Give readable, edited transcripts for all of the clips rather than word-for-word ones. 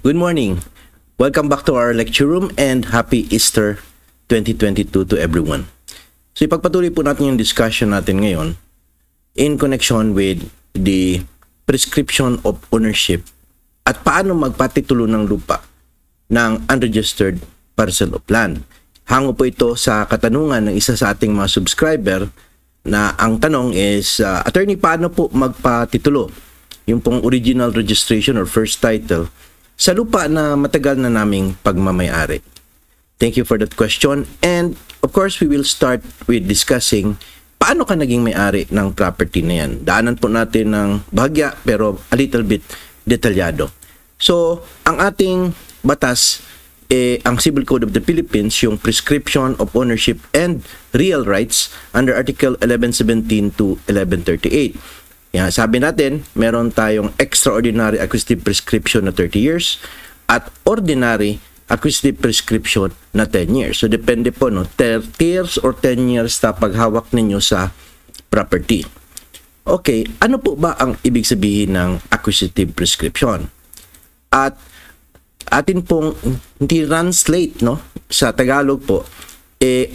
Good morning. Welcome back to our lecture room and happy Easter 2022 to everyone. So ipagpatuloy po natin yung discussion natin ngayon in connection with the prescription of ownership at paano magpatitulo ng lupa ng unregistered parcel of land. Hango po ito sa katanungan ng isa sa ating mga subscriber na ang tanong is, Attorney, paano po magpatitulo yung pong original registration or first title sa lupa na matagal na naming pagmamayari? Thank you for that question. And of course, we will start with discussing paano ka naging may-ari ng property na yan. Daanan po natin ng bahagya pero a little bit detalyado. So, ang ating batas, ang Civil Code of the Philippines, yung Prescription of Ownership and Real Rights under Article 1117 to 1138. Yan, sabi natin, meron tayong extraordinary acquisitive prescription na 30 years at ordinary acquisitive prescription na 10 years. So, depende po, no? 30 years or 10 years na paghawak ninyo sa property. Okay, ano po ba ang ibig sabihin ng acquisitive prescription? At atin pong translate, no, sa Tagalog po,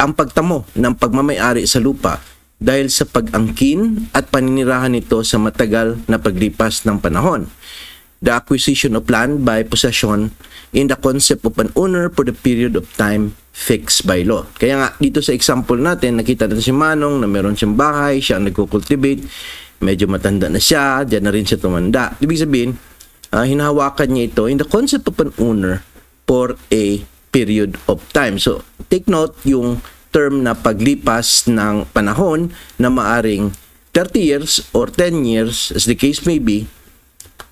ang pagtamo ng pagmamayari sa lupa dahil sa pag-angkin at paninirahan nito sa matagal na paglipas ng panahon. The acquisition of land by possession in the concept of an owner for the period of time fixed by law. Kaya nga, dito sa example natin, nakita natin si Manong na meron siyang bahay, siya ang nagkukultivate, medyo matanda na siya, diyan na rin siya tumanda. Ibig sabihin, hinahawakan niya ito in the concept of an owner for a period of time. So, take note yung term na paglipas ng panahon na maaring 30 years or 10 years, as the case may be,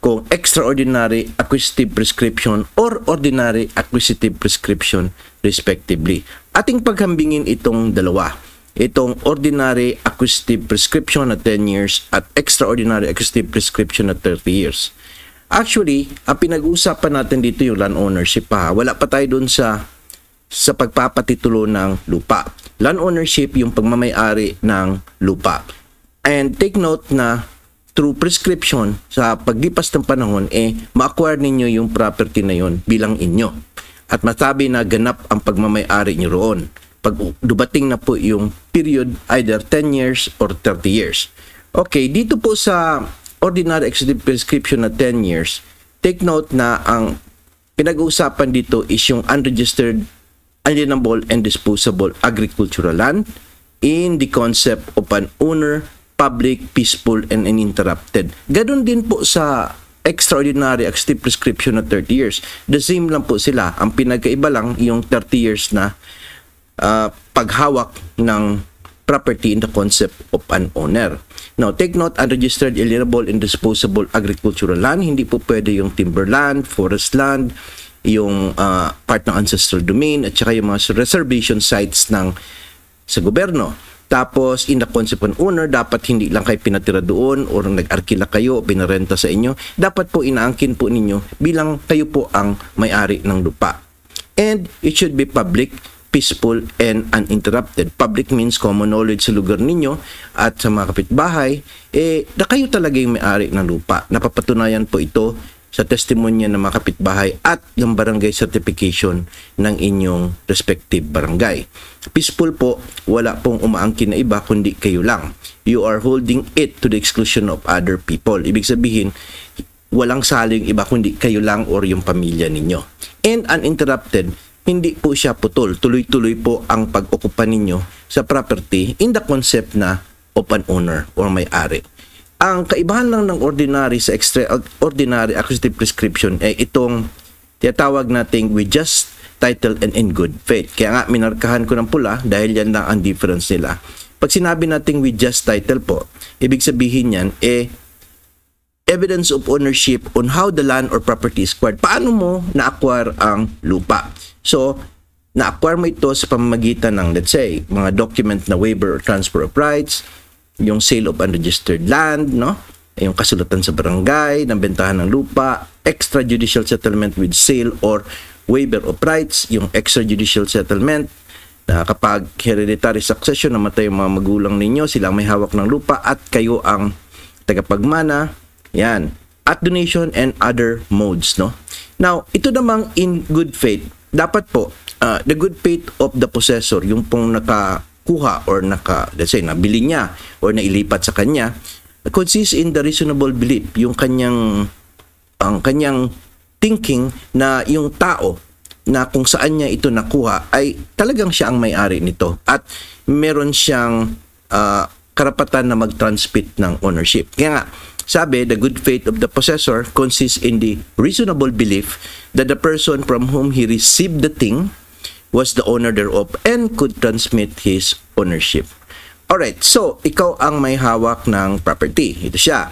kung extraordinary acquisitive prescription or ordinary acquisitive prescription respectively. Ating paghambingin itong dalawa. Itong ordinary acquisitive prescription na 10 years at extraordinary acquisitive prescription na 30 years. Actually, ang pinag-uusapan natin dito yung land ownership pa. Wala pa tayo dun sa pagpapatitulo ng lupa. Land ownership yung pagmamayari ng lupa. And take note na through prescription, sa paglipas ng panahon, ma-acquire ninyo yung property na yon bilang inyo. At masabi na ganap ang pagmamayari nyo roon. Pag dumating na po yung period, either 10 years or 30 years. Okay, dito po sa ordinary acquisitive prescription na 10 years, take note na ang pinag-uusapan dito is yung unregistered, alienable, and disposable agricultural land in the concept of an owner, public, peaceful, and uninterrupted. Ganon din po sa extraordinary acquisitive prescription na 30 years. The same lang po sila. Ang pinagkaiba lang yung 30 years na paghawak ng property in the concept of an owner. Now, take note, unregistered, alienable, and disposable agricultural land. Hindi po pwede yung timberland, forest land, yung part ng ancestral domain, at saka yung mga reservation sites sa gobyerno. Tapos, in the concept of owner, dapat hindi lang kayo pinatira doon or nag-arkila kayo o pinarenta sa inyo. Dapat po inaangkin po ninyo bilang kayo po ang may-ari ng lupa. And it should be public, peaceful, and uninterrupted. Public means common knowledge sa lugar ninyo at sa mga kapitbahay, na kayo talaga yung may-ari ng lupa. Napapatunayan po ito sa testimonya ng mga kapitbahay at yung barangay certification ng inyong respective barangay. Peaceful po, wala pong umaangkin na iba kundi kayo lang. You are holding it to the exclusion of other people. Ibig sabihin, walang saling iba kundi kayo lang or yung pamilya ninyo. And uninterrupted, hindi po siya putol. Tuloy-tuloy po ang pag-okupa ninyo sa property in the concept na of an owner or may-ari. Ang kaibahan lang ng ordinary sa extraordinary acquisitive prescription itong tinatawag nating with just title and in good faith. Kaya nga minarkahan ko ng pula dahil yan lang ang difference nila. Pag sinabi nating with just title po, ibig sabihin yan evidence of ownership on how the land or property is acquired. Paano mo na-acquire ang lupa? So, na-acquire mo ito sa pamamagitan ng, let's say, mga document na waiver or transfer of rights, yung sale of unregistered land, no? Yung kasulatan sa barangay, ng bentahan ng lupa, extrajudicial settlement with sale or waiver of rights, yung extrajudicial settlement, na kapag hereditary succession, namatay yung mga magulang ninyo, sila may hawak ng lupa at kayo ang tagapagmana, yan. At donation and other modes, no? Now, ito namang in good faith, dapat po, the good faith of the possessor, yung pong nakakuha or let's say, nabili niya or nailipat sa kanya, consists in the reasonable belief, yung ang kanyang thinking na yung tao na kung saan niya ito nakuha ay talagang siya ang may-ari nito at meron siyang karapatan na mag-transmit ng ownership. Kaya nga, sabi, the good faith of the possessor consists in the reasonable belief that the person from whom he received the thing was the owner thereof and could transmit his ownership. Alright, so ikaw ang may hawak ng property. Ito siya.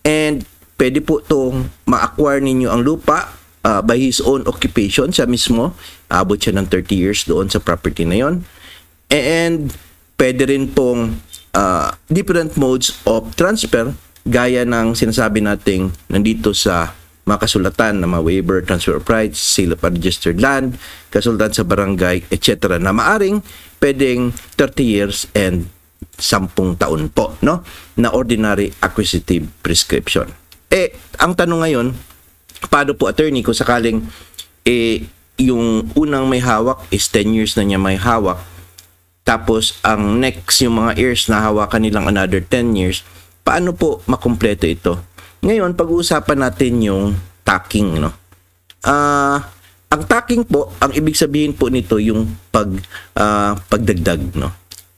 And pwede po itong ma-acquire ninyo ang lupa by his own occupation. Siya mismo, abot siya ng 30 years doon sa property na yon. And pwede rin pong different modes of transfer gaya ng sinasabi nating nandito sa mga kasulatan na mga waiver, transfer of rights, sale of registered land, kasulatan sa barangay, etc. na maaring pwedeng 30 years and 10 taon po, no? Na ordinary acquisitive prescription. Ang tanong ngayon, paano po attorney kung sakaling yung unang may hawak is 10 years na niya may hawak, tapos ang next yung mga heirs na hawakan nilang another 10 years, paano po makumpleto ito? Ngayon, pag-uusapan natin yung tacking, no? Ang tacking po, ang ibig sabihin po nito yung pagdagdag, no?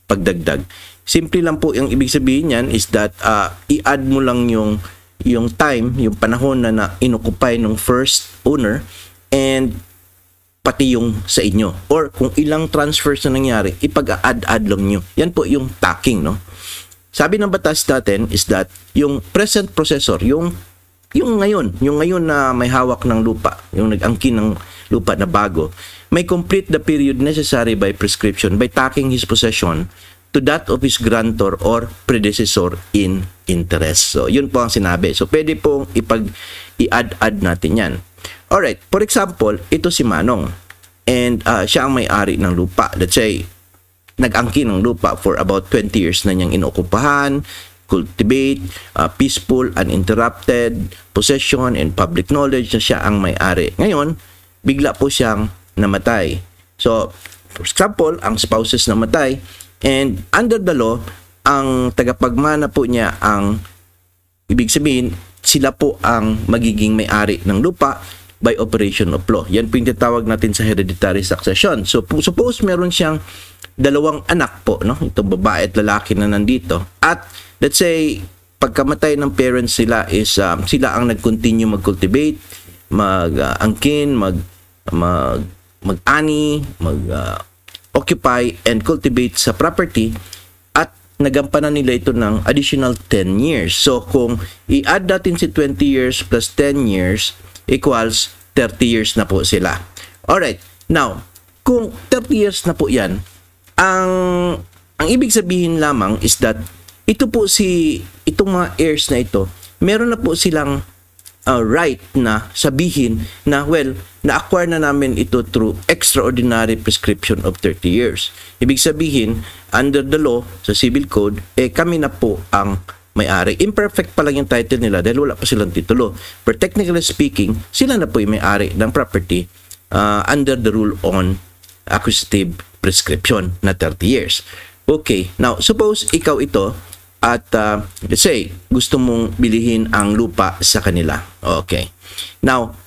Pagdagdag. Simple lang po yung ibig sabihin niyan is that i-add mo lang yung time, yung panahon na inoccupy ng first owner and pati yung sa inyo. Or kung ilang transfers na nangyari, ipag-add lang nyo. Yan po yung tacking, no? Sabi ng batas natin is that yung present possessor, yung ngayon na may hawak ng lupa, yung nag-angkin ng lupa na bago, may complete the period necessary by prescription by tacking his possession to that of his grantor or predecessor in interest. So, yun po ang sinabi. So, pwede pong i-add natin yan. Alright, for example, ito si Manong and siya ang may-ari ng lupa. Let's say, nag-angkin ng lupa for about 20 years na niyang inokupahan, cultivate, peaceful, uninterrupted, possession, and public knowledge na siya ang may-ari. Ngayon, bigla po siyang namatay. So, for example, ang spouses namatay, and under the law, ang tagapagmana po niya ang, ibig sabihin, sila po ang magiging may-ari ng lupa by operation of law. Yan po yung tinatawag natin sa hereditary succession. So, suppose meron siyang dalawang anak po, no? Itong babae at lalaki na nandito. At let's say, pagkamatay ng parents sila is sila ang nag-continue mag-cultivate, mag-angkin, mag-ani, mag-occupy and cultivate sa property at nagampanan nila ito ng additional 10 years. So, kung i-add natin si 20 years plus 10 years equals 30 years na po sila. Alright, now, kung 30 years na po yan, ang ibig sabihin lamang is that itong mga heirs na ito, meron na po silang right na sabihin na, well, na-acquire na namin ito through extraordinary prescription of 30 years. Ibig sabihin, under the law, sa civil code, kami na po ang may-ari. Imperfect pa lang yung title nila dahil wala pa silang titulo. But technically speaking, sila na po yung may-ari ng property under the rule on acquisitive prescription na 30 years. Okay, now suppose ikaw ito at let's say gusto mong bilihin ang lupa sa kanila. Okay. Now,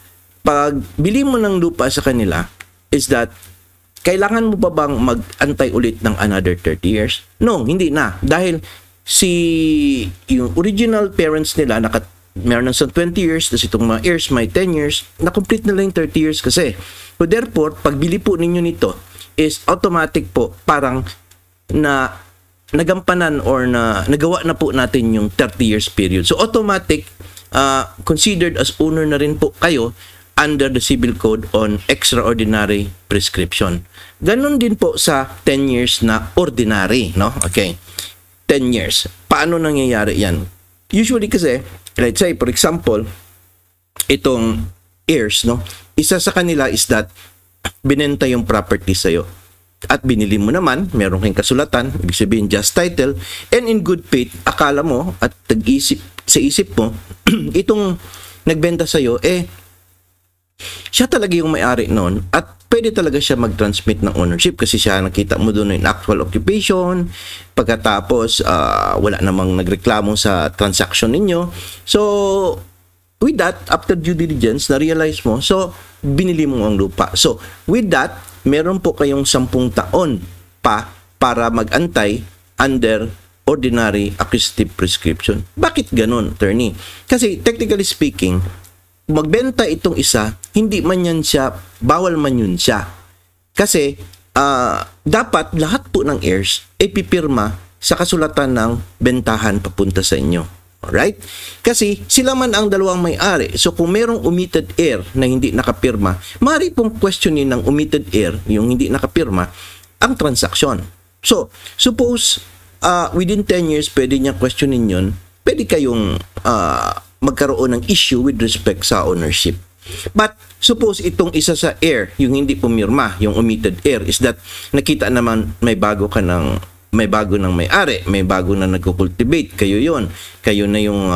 pag bili mo ng lupa sa kanila is that kailangan mo pa bang mag-antay ulit ng another 30 years? No, hindi na. Dahil yung original parents nila meron ng 20 years, tapos itong mga heirs may 10 years, na-complete nila yung 30 years kasi. So therefore, pag bili po ninyo nito is automatic po parang na nagampanan or na nagawa na po natin yung 30 years period. So automatic considered as owner na rin po kayo under the civil code on extraordinary prescription. Ganon din po sa 10 years na ordinary, no? Okay. 10 years. Paano nangyayari yan? Usually kasi, let's say for example, itong heirs, no? Isa sa kanila is that binenta yung property sa'yo. At binili mo naman, meron kang kasulatan, ibig sabihin just title, and in good faith, akala mo at sa isip mo, itong nagbenta sa'yo, siya talaga yung may-ari noon at pwede talaga siya mag-transmit ng ownership kasi siya nakita mo doon yung actual occupation. Pagkatapos, wala namang nagreklamo sa transaction ninyo. So, with that, after due diligence, na-realize mo, so, binili mo ang lupa. So, with that, meron po kayong 10 taon pa para mag-antay under ordinary acquisitive prescription. Bakit ganun, attorney? Kasi, technically speaking, magbenta itong isa, hindi man yan siya, bawal man yun siya. Kasi, dapat lahat po ng heirs ay pipirma sa kasulatan ng bentahan papunta sa inyo. Alright? Kasi, sila man ang dalawang may-ari. So, kung merong omitted heir na hindi nakapirma, maaari pong questionin ng omitted heir, yung hindi nakapirma, ang transaksyon. So, suppose, within 10 years, pwede niya questionin yun, pwede kayong magkaroon ng issue with respect sa ownership. But suppose itong isa sa heir, yung hindi pumirma, yung omitted heir, is that nakita naman may bago ng may-ari, may bago na nagko-cultivate, kayo na yung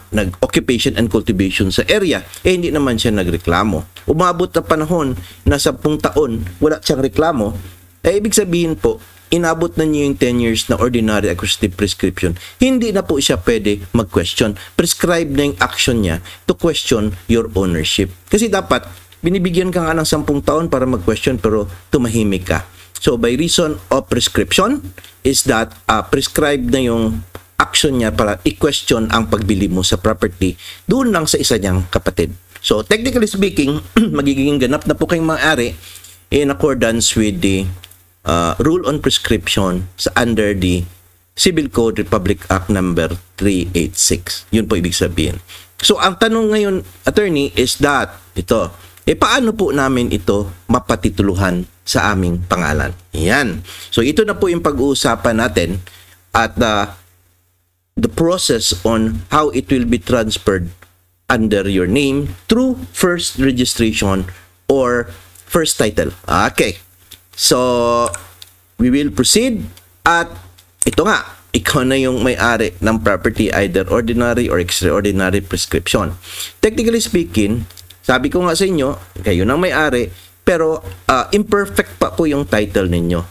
nag-occupation and cultivation sa area, hindi naman siya nagreklamo. Umabot na panahon na 10 taon, wala siyang reklamo, ibig sabihin po, inabot na niyo yung 10 years na ordinary acquisitive prescription, hindi na po siya pwede mag-question. Prescribe na yung action niya to question your ownership. Kasi dapat, binibigyan ka nga ng 10 taon para mag-question pero tumahimik ka. So, by reason of prescription is that prescribe na yung action niya para i-question ang pagbili mo sa property doon lang sa isa niyang kapatid. So, technically speaking, magiging ganap na po kayong maaari in accordance with the rule on prescription sa under the Civil Code Republic Act number 386. Yun po ibig sabihin. So, ang tanong ngayon, attorney, is that, ito, paano po namin ito mapatituluhan sa aming pangalan? Yan. So, ito na po yung pag-uusapan natin at the process on how it will be transferred under your name through first registration or first title. Okay. So, we will proceed at ito nga, ikaw na yung may-ari ng property, either ordinary or extraordinary prescription. Technically speaking, sabi ko nga sa inyo, kayo na may-ari, pero imperfect pa po yung title ninyo.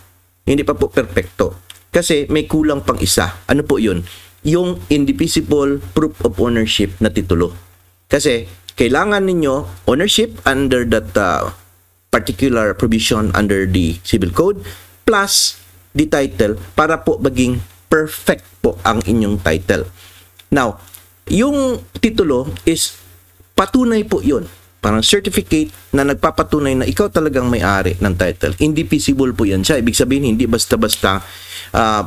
Hindi pa po perfecto. Kasi may kulang pang isa. Ano po yun? Yung indivisible proof of ownership na titulo. Kasi kailangan ninyo ownership under that particular provision under the Civil Code plus the title para po maging perfect po ang inyong title. Now, yung titulo is patunay po yun. Parang certificate na nagpapatunay na ikaw talagang may-ari ng title. Indivisible po yan siya. Ibig sabihin, hindi basta-basta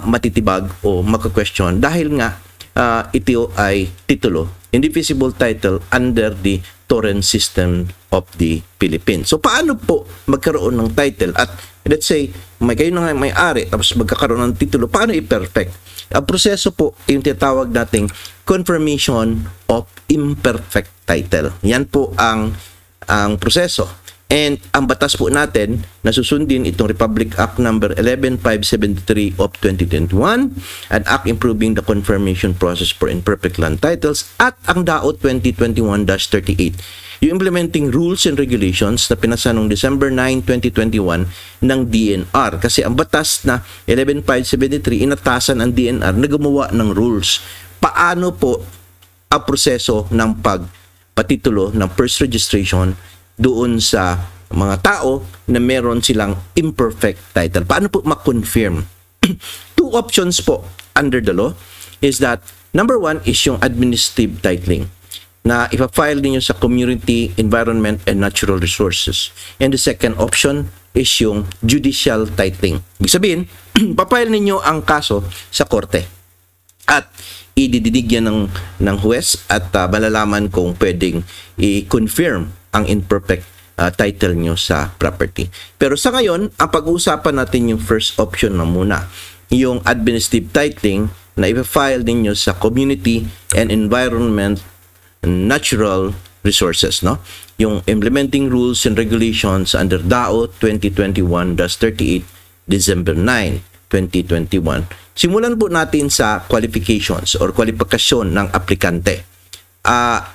matitibag o maka-question dahil nga ito ay titulo. Indivisible title under the torrent system of the Philippines. So, paano po magkaroon ng title? At let's say, kayo na nga may-ari, tapos magkakaroon ng titulo, paano i-perfect? Ang proseso po, yung tinatawag nating confirmation of imperfect title. Yan po ang proseso. And ang batas po natin na susundin itong Republic Act number 11573 of 2021 and Act improving the confirmation process for imperfect land titles at ang DAO 2021-38. Yung implementing rules and regulations na pinasa noong December 9, 2021 ng DNR. Kasi ang batas na 11573 inatasan ang DNR na gumawa ng rules. Paano po ang proseso ng pagpatitulo ng first registration doon sa mga tao na meron silang imperfect title. Paano po ma-confirm? Two options po under the law is that number one is yung administrative titling na ipa-file niyo sa Community, Environment, and Natural Resources. And the second option is yung judicial titling. Ibig sabihin, pa-file ninyo ang kaso sa korte at ididinig yan ng huwes at malalaman kung pwedeng i-confirm ang imperfect title nyo sa property. Pero sa ngayon, ang pag-uusapan natin yung first option na muna. Yung administrative titling na i-file ninyo sa Community and Environment and Natural Resources. No? Yung implementing rules and regulations under DAO 2021-38 December 9, 2021. Simulan po natin sa qualifications or kwalifikasyon ng aplikante.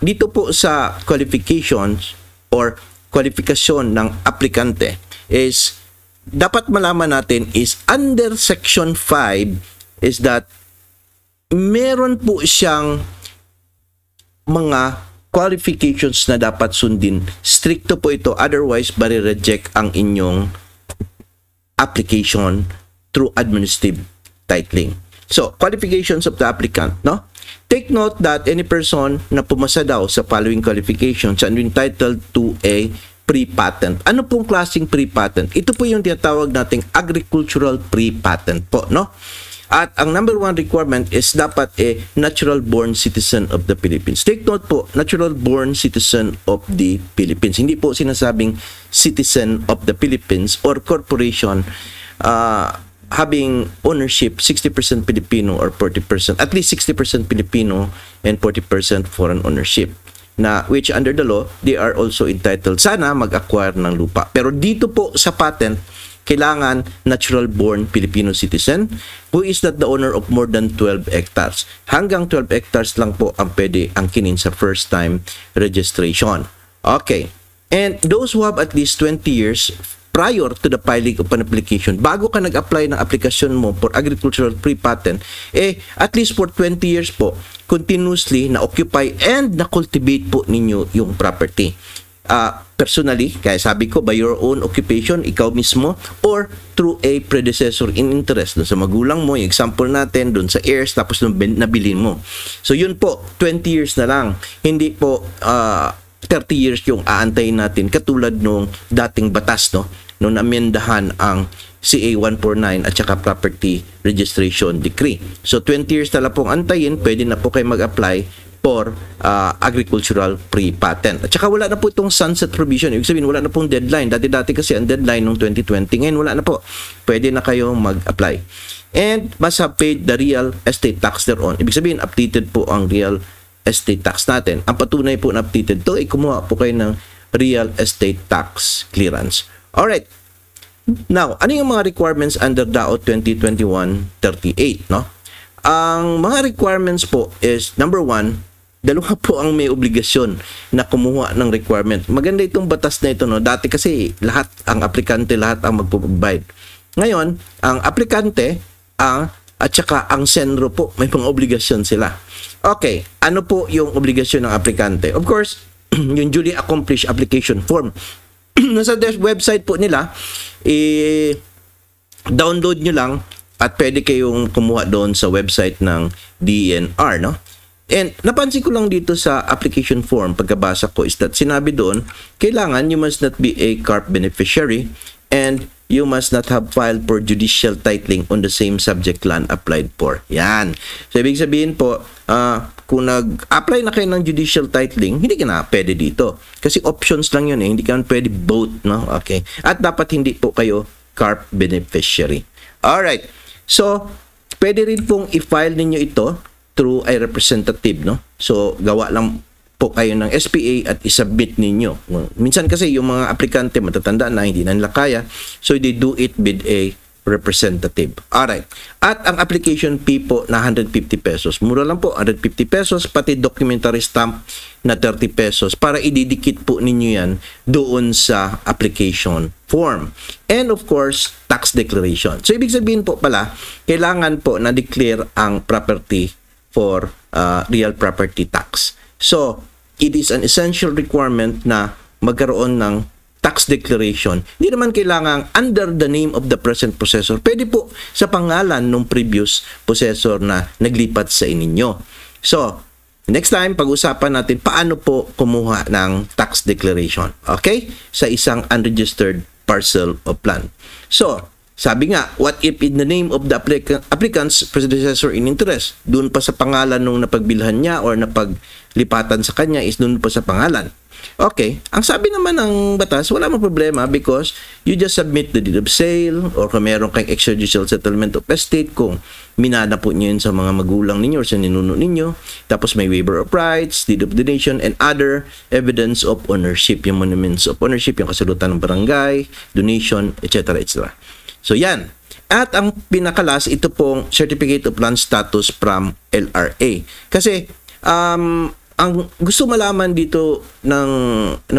Dito po sa qualifications or kwalifikasyon ng aplikante is dapat malaman natin is under Section 5 is that meron po siyang mga qualifications na dapat sundin. Stricto po ito, otherwise bari-reject ang inyong application through administrative titling. So, qualifications of the applicant, no? Take note that any person na pumasa daw sa following qualifications are entitled to a pre-patent. Ano pong klaseng pre-patent? Ito po yung tinatawag nating agricultural pre-patent po, no? At ang number one requirement is dapat natural-born citizen of the Philippines. Take note po, natural-born citizen of the Philippines. Hindi po sinasabing citizen of the Philippines or corporation having ownership 60% Filipino or 40%, at least 60% Filipino and 40% foreign ownership. Na which under the law, they are also entitled sana mag-acquire ng lupa. Pero dito po sa patent, kailangan natural-born Filipino citizen who is not the owner of more than 12 hectares. Hanggang 12 hectares lang po ang pwede angkinin sa first-time registration. Okay. And those who have at least 20 years prior to the filing of an application, bago ka nag-apply ng application mo for agricultural pre-patent, at least for 20 years po, continuously na-occupy and na-cultivate po ninyo yung property. Personally, kaya sabi ko, by your own occupation, ikaw mismo, or through a predecessor in interest, dun sa magulang mo, yung example natin, dun sa heirs, tapos nabilin mo. So yun po, 20 years na lang. Hindi po 30 years yung aantayin natin, katulad nung dating batas, no? Nung amendahan ang CA 149 at saka Property Registration Decree. So 20 years na lang pong antayin, pwede na po kayo mag-apply for agricultural pre-patent. At saka wala na po itong sunset provision. Ibig sabihin, wala na pong deadline. Dati-dati kasi ang deadline nung 2020. Ngayon, wala na po. Pwede na kayo mag-apply. And must have paid the real estate tax thereon. Ibig sabihin, updated po ang real estate tax natin. Ang patunay po na updated to, kumuha po kayo ng real estate tax clearance. Alright. Now, ano yung mga requirements under DAO 2021-38, no? Ang mga requirements po is, number one, dalawa po ang may obligasyon na kumuha ng requirement. Maganda itong batas na ito, no? Dati kasi lahat, ang aplikante, lahat ang magpo-provide. Ngayon, ang aplikante, at saka ang senro po, may mga obligasyon sila. Okay, ano po yung obligasyon ng aplikante? Of course, yung duly accomplished application form. Nasa website po nila, download nyo lang at pwede kayong kumuha doon sa website ng DENR, no? And napansin ko lang dito sa application form, pagkabasa ko, is that sinabi doon, kailangan you must not be a CARP beneficiary and you must not have filed for judicial titling on the same subject land applied for. Yan. So, ibig sabihin po, kung nag-apply na kayo ng judicial titling, hindi ka na pwede dito. Kasi options lang yun hindi ka na pwede both, no? Okay. At dapat hindi po kayo CARP beneficiary. Alright. So, pwede rin pong i-file ninyo ito through a representative, no? So, gawa lang po kayo ng SPA at isubmit ninyo. Minsan kasi yung mga aplikante matatanda na hindi na nila kaya, so they do it with a representative. Alright. At ang application fee po na 150 pesos. Mura lang po, 150 pesos, pati documentary stamp na 30 pesos para ididikit po ninyo yan doon sa application form. And of course, tax declaration. So, ibig sabihin po pala, kailangan po na-declare ang property for real property tax. So, it is an essential requirement na magkaroon ng tax declaration. Hindi naman kailangan under the name of the present possessor. Pwede po sa pangalan ng previous possessor na naglipat sa ininyo. So, next time, pag-usapan natin paano po kumuha ng tax declaration. Okay? Sa isang unregistered parcel of land. So, sabi nga, what if in the name of the applicant's predecessor in interest? Doon pa sa pangalan nung napagbilhan niya or napaglipatan sa kanya is doon pa sa pangalan. Okay, ang sabi naman ng batas, wala mang problema because you just submit the deed of sale or kung meron kayong extrajudicial settlement of estate kung minana po nyo yun sa mga magulang ninyo or sa ninuno ninyo. Tapos may waiver of rights, deed of donation, and other evidence of ownership, yung monuments of ownership, yung kasalutan ng barangay, donation, etc. etc. So yan. At ang pinakalas, ito pong Certificate of Land Status from LRA. Kasi ang gusto malaman dito ng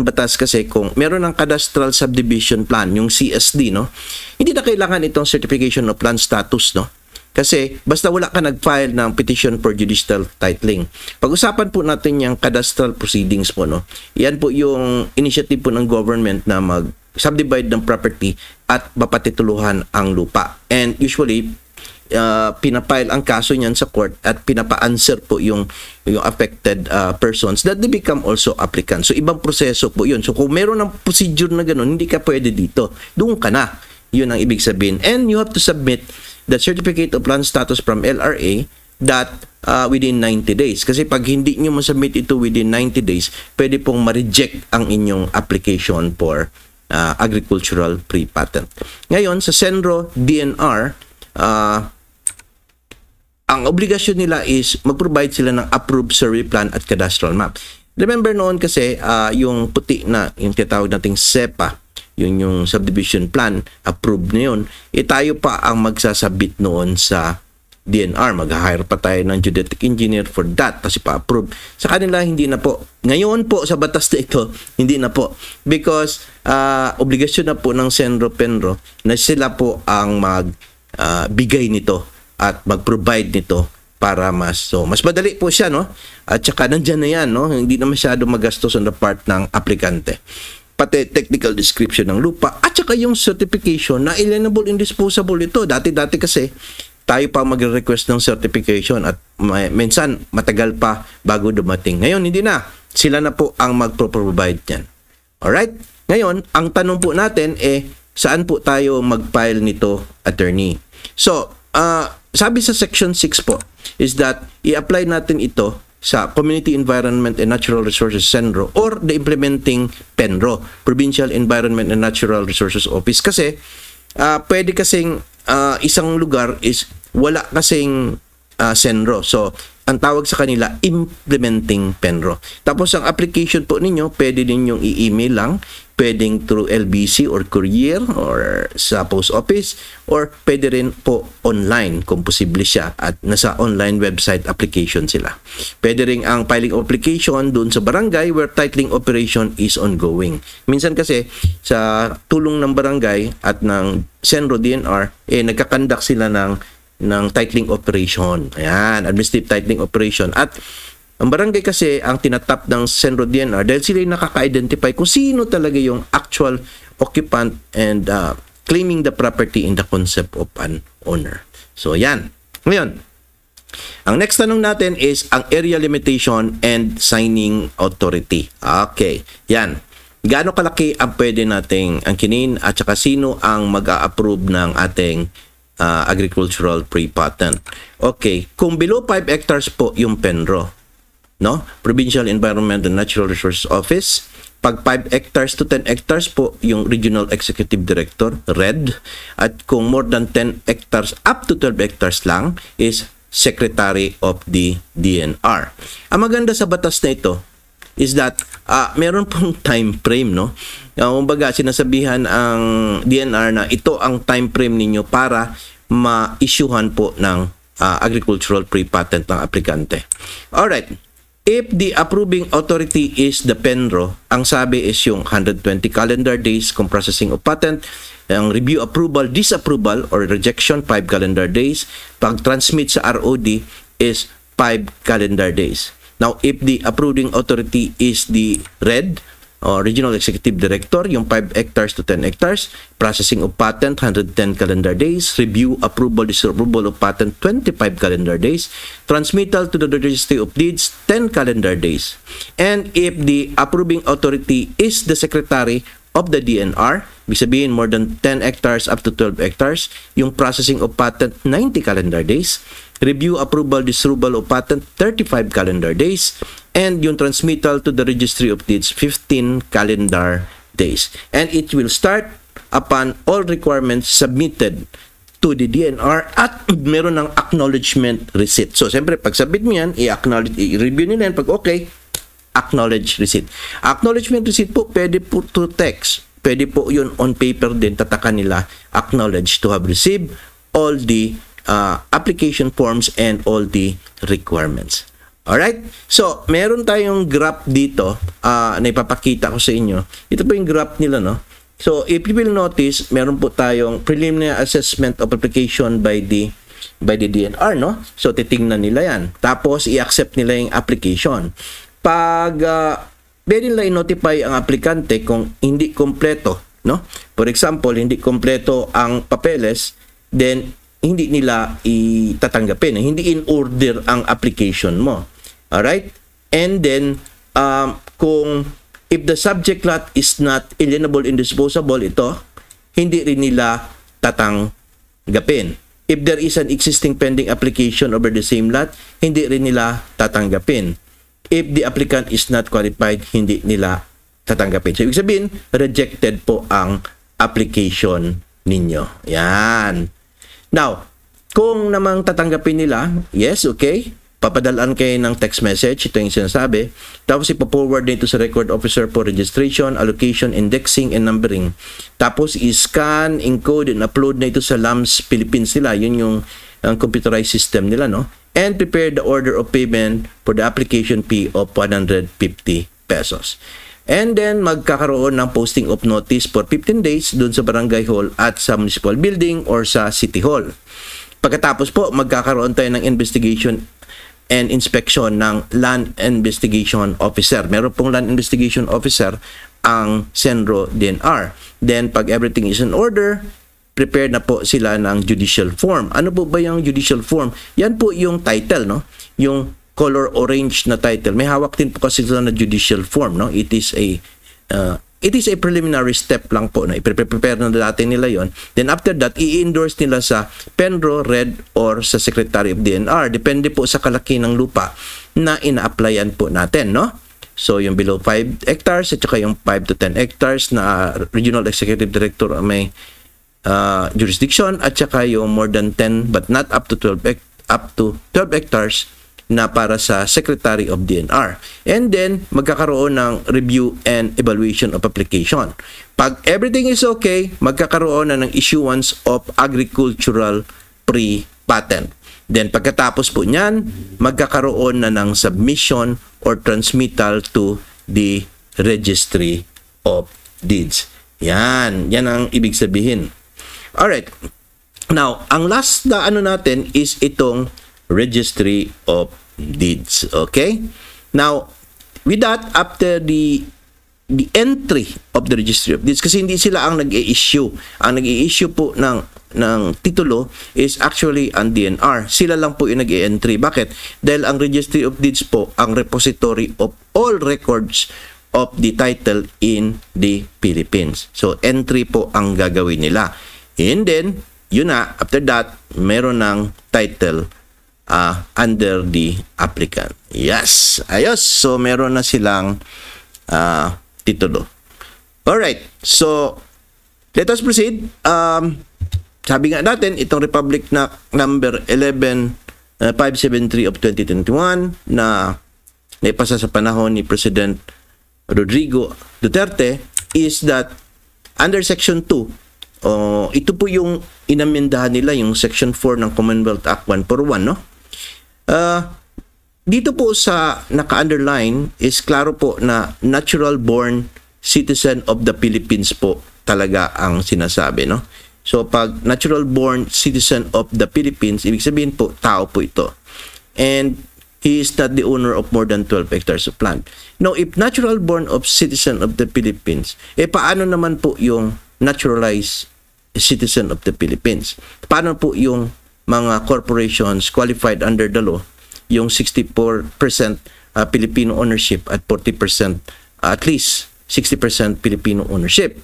batas kasi kung meron ng Cadastral Subdivision Plan, yung CSD, no? Hindi na kailangan itong Certification of Plan Status, no? Kasi basta wala ka nag-file ng petition for judicial titling. Pag-usapan po natin yung cadastral proceedings po, no? Yan po yung initiative po ng government na mag-subdivide ng property at mapatituluhan ang lupa. And usually, pinapile ang kaso niyan sa court at pinapa-answer po yung affected persons that they become also applicants. So, ibang proseso po yun. So, kung meron ng procedure na gano'n, hindi ka pwede dito. Doon ka na. Yun ang ibig sabihin. And you have to submit the certificate of land status from LRA that within 90 days. Kasi pag hindi nyo masubmit ito within 90 days, pwede pong ma-reject ang inyong application for agricultural pre-patent. Ngayon, sa Senro DNR, ang obligasyon nila is mag-provide sila ng approved survey plan at cadastral map. Remember noon kasi yung puti na, yung tinatawag nating SEPA, yun yung subdivision plan, approved na yun, tayo pa ang magsasabit noon sa DNR. Mag-hire pa tayo ng geodetic engineer for that kasi pa-approve. Sa kanila, hindi na po. Ngayon po, sa batas na ito, hindi na po. Because obligasyon na po ng Senro-Penro na sila po ang magbigay nito at mag-provide nito para mas madali po siya, no? At saka nandyan na yan, no? Hindi na masyado magastos on the part ng aplikante. Pati technical description ng lupa at saka yung certification na alienable indisposable ito. Dati kasi tayo pa magre-request ng certification at minsan matagal pa bago dumating. Ngayon, hindi na. Sila na po ang magpro-provide niyan. Alright? Ngayon, ang tanong po natin saan po tayo mag-file nito, attorney? So, sabi sa Section 6 po is that i-apply natin ito sa Community Environment and Natural Resources Senro or the implementing PENRO, Provincial Environment and Natural Resources Office. Kasi pwede kasing isang lugar is wala kasing Senro. So, ang tawag sa kanila, implementing PENRO. Tapos, ang application po ninyo, pwede ninyong i-email lang, pwedeng through LBC or courier or sa post office, or pwede rin po online kung posible siya at nasa online website application sila. Pwede rin ang filing application dun sa barangay where titling operation is ongoing. Minsan kasi sa tulong ng barangay at ng Senro DNR, nagkakandak sila ng titling operation. Ayan, administrative titling operation. At ang barangay kasi ang tinatap ng Senro DNR dahil sila yung nakaka-identify kung sino talaga yung actual occupant and claiming the property in the concept of an owner. So, yan. Ngayon, ang next tanong natin is ang area limitation and signing authority. Okay, yan. Gaano kalaki ang pwede nating angkinin at saka sino ang mag-a-approve ng ating agricultural pre-patent? Okay, kung below 5 hectares po yung PENRO, no? Provincial Environment and Natural Resources Office. Pag 5 hectares to 10 hectares po, yung Regional Executive Director, RED. At kung more than 10 hectares up to 12 hectares lang, is Secretary of the DNR. Ang maganda sa batas na ito is that meron pong time frame, no? Kumbaga, sinasabihan ang DNR na ito ang time frame ninyo para ma-issuehan po ng agricultural pre-patent ng aplikante. Alright. If the approving authority is the PENRO, ang sabi is yung 120 calendar days kung processing of patent, ang review approval, disapproval, or rejection, 5 calendar days. Pag-transmit sa ROD is 5 calendar days. Now, if the approving authority is the RED, or Regional Executive Director, yung 5 hectares to 10 hectares, processing of patent, 110 calendar days, review, approval, disapproval of patent, 25 calendar days, transmittal to the Registry of Deeds, 10 calendar days. And if the approving authority is the Secretary of the DNR, ibig sabihin more than 10 hectares up to 12 hectares, yung processing of patent, 90 calendar days, review, approval, disapproval of patent, 35 calendar days, and yung transmittal to the Registry of Deeds, 15 calendar days. And it will start upon all requirements submitted to the DNR at meron ng acknowledgement receipt. So, siyempre, pag submit mo yan, i-review nila yan. Pag okay, acknowledge receipt. Acknowledgement receipt po, pwede po to text. Pwede po yun on paper din, tatakan nila, acknowledge to have received all the application forms and all the requirements. Alright? So, meron tayong graph dito na ipapakita ko sa inyo. Ito po yung graph nila, no? So, if you will notice, meron po tayong preliminary assessment of application by the DNR, no? So, titingnan nila yan. Tapos, i-accept nila yung application. Pag pwede nila i-notify ang aplikante kung hindi kompleto, no? For example, hindi kompleto ang papeles, then hindi nila itatanggapin. Hindi in order ang application mo. Alright? And then, kung if the subject lot is not alienable and disposable, ito, hindi rin nila tatanggapin. If there is an existing pending application over the same lot, hindi rin nila tatanggapin. If the applicant is not qualified, hindi nila tatanggapin. So, ibig sabihin, rejected po ang application ninyo. Yan. Now, kung namang tatanggapin nila, yes, okay, papadalaan kayo ng text message, ito yung sinasabi, tapos ipo-forward nito sa record officer for registration, allocation, indexing, and numbering. Tapos i-scan, encode, and upload na ito sa LAMS Philippines nila, yun yung computerized system nila, no? And prepare the order of payment for the application fee of 150 pesos. And then, magkakaroon ng posting of notice for 15 days dun sa barangay hall at sa municipal building or sa city hall. Pagkatapos po, magkakaroon tayo ng investigation and inspection ng Land Investigation Officer. Meron pong Land Investigation Officer ang Senro DNR. Then, pag everything is in order, prepare na po sila ng judicial form. Ano po ba yung judicial form? Yan po yung title, no? Yung color orange na title. May hawak din po kasi sila na judicial form, no? It is a preliminary step lang po na i-prepare na natin nila yon. Then after that, i-endorse nila sa Penro, Red, or sa Secretary of DNR. Depende po sa kalaki ng lupa na ina-applyan po natin, no? So, yung below 5 hectares at saka yung 5 to 10 hectares na Regional Executive Director may jurisdiction at saka yung more than 10 but not up to 12 hectares na para sa Secretary of DNR. And then, magkakaroon ng review and evaluation of application. Pag everything is okay, magkakaroon na ng issuance of agricultural pre-patent. Then, pagkatapos po niyan, magkakaroon na ng submission or transmittal to the Registry of Deeds. Yan ang ibig sabihin. Alright. Now, ang last na natin is itong Registry of Deeds. Okay? Now, with that, after the entry of the Registry of Deeds, kasi hindi sila ang nag-i-issue. Ang nag-i-issue po ng titulo is actually ang DNR. Sila lang po yung nag-i-entry. Bakit? Dahil ang Registry of Deeds po ang repository of all records of the title in the Philippines. So, entry po ang gagawin nila. And then, yun na, after that, meron ng title under the applicant. Yes. Ayos. So, meron na silang titulo. Alright. So, let us proceed. Sabi nga natin, itong Republic Act number 11573 of 2021 na naipasa sa panahon ni President Rodrigo Duterte is that under Section 2, ito po yung inamendahan nila, yung Section 4 ng Commonwealth Act 141, no? Dito po sa naka-underline is klaro po na natural-born citizen of the Philippines po talaga ang sinasabi, no? So, pag natural-born citizen of the Philippines, ibig sabihin po, tao po ito. And he is not the owner of more than 12 hectares of land. Now, if natural-born of citizen of the Philippines, paano naman po yung naturalized citizen of the Philippines? Paano po yung mga corporations qualified under the law, yung 64% Filipino ownership at 40%, at least 60% Filipino ownership?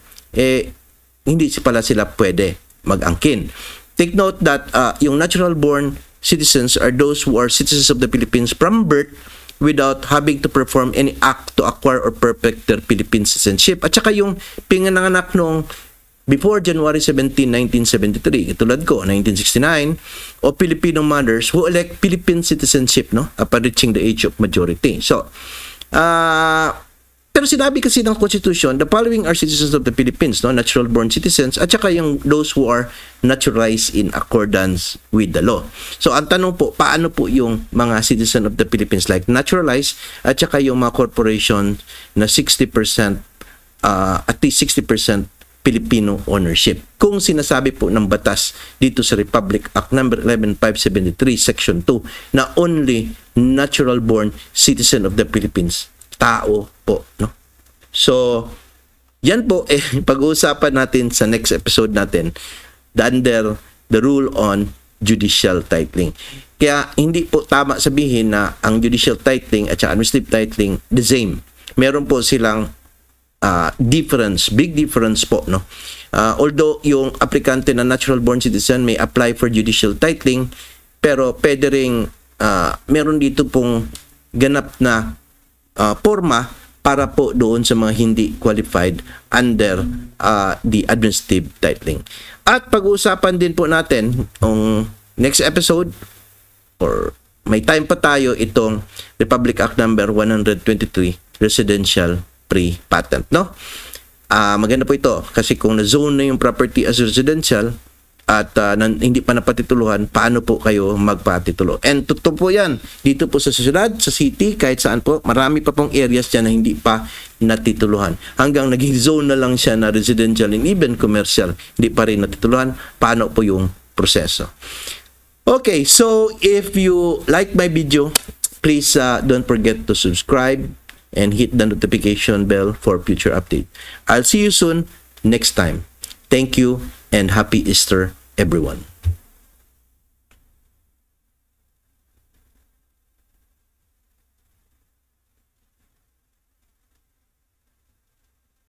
Hindi pala sila pwede mag-angkin. Take note that yung natural-born citizens are those who are citizens of the Philippines from birth without having to perform any act to acquire or perfect their Philippine citizenship. At saka yung pinanganak nung before January 17, 1973, katulad ko, 1969, o Filipino mothers who elect Philippine citizenship, no, upon reaching the age of majority. So, Pero sinabi kasi ng Constitution, the following are citizens of the Philippines, no? Natural born citizens, at saka yung those who are naturalized in accordance with the law. So ang tanong po, paano po yung mga citizen of the Philippines like naturalized at saka yung mga corporation na 60%, at least 60% Filipino ownership? Kung sinasabi po ng batas dito sa Republic Act number 11573 section 2 na only natural born citizen of the Philippines, tao po, no? So, yan po pag-uusapan natin sa next episode natin under the rule on judicial titling. Kaya hindi po tama sabihin na ang judicial titling at saka administrative titling the same. Meron po silang difference, big difference po, no? Although yung aplikante na natural born citizen may apply for judicial titling, pero pwede ring meron dito pong ganap na forma para po doon sa mga hindi qualified under the administrative titling. At pag-uusapan din po natin ang next episode, or may time pa tayo, itong Republic Act number 123 residential pre-patent, no? Maganda po ito kasi kung na-zone na yung property as residential at hindi pa napatituluhan, paano po kayo magpatitulo? And totoo po yan, dito po sa syudad, sa city, kahit saan po, marami pa pong areas dyan na hindi pa natituluhan. Hanggang naging zone na lang siya na residential and even commercial, hindi pa rin natituluhan. Paano po yung proseso? Okay, so if you like my video, please don't forget to subscribe and hit the notification bell for future update. I'll see you soon next time. Thank you and happy Easter, everyone.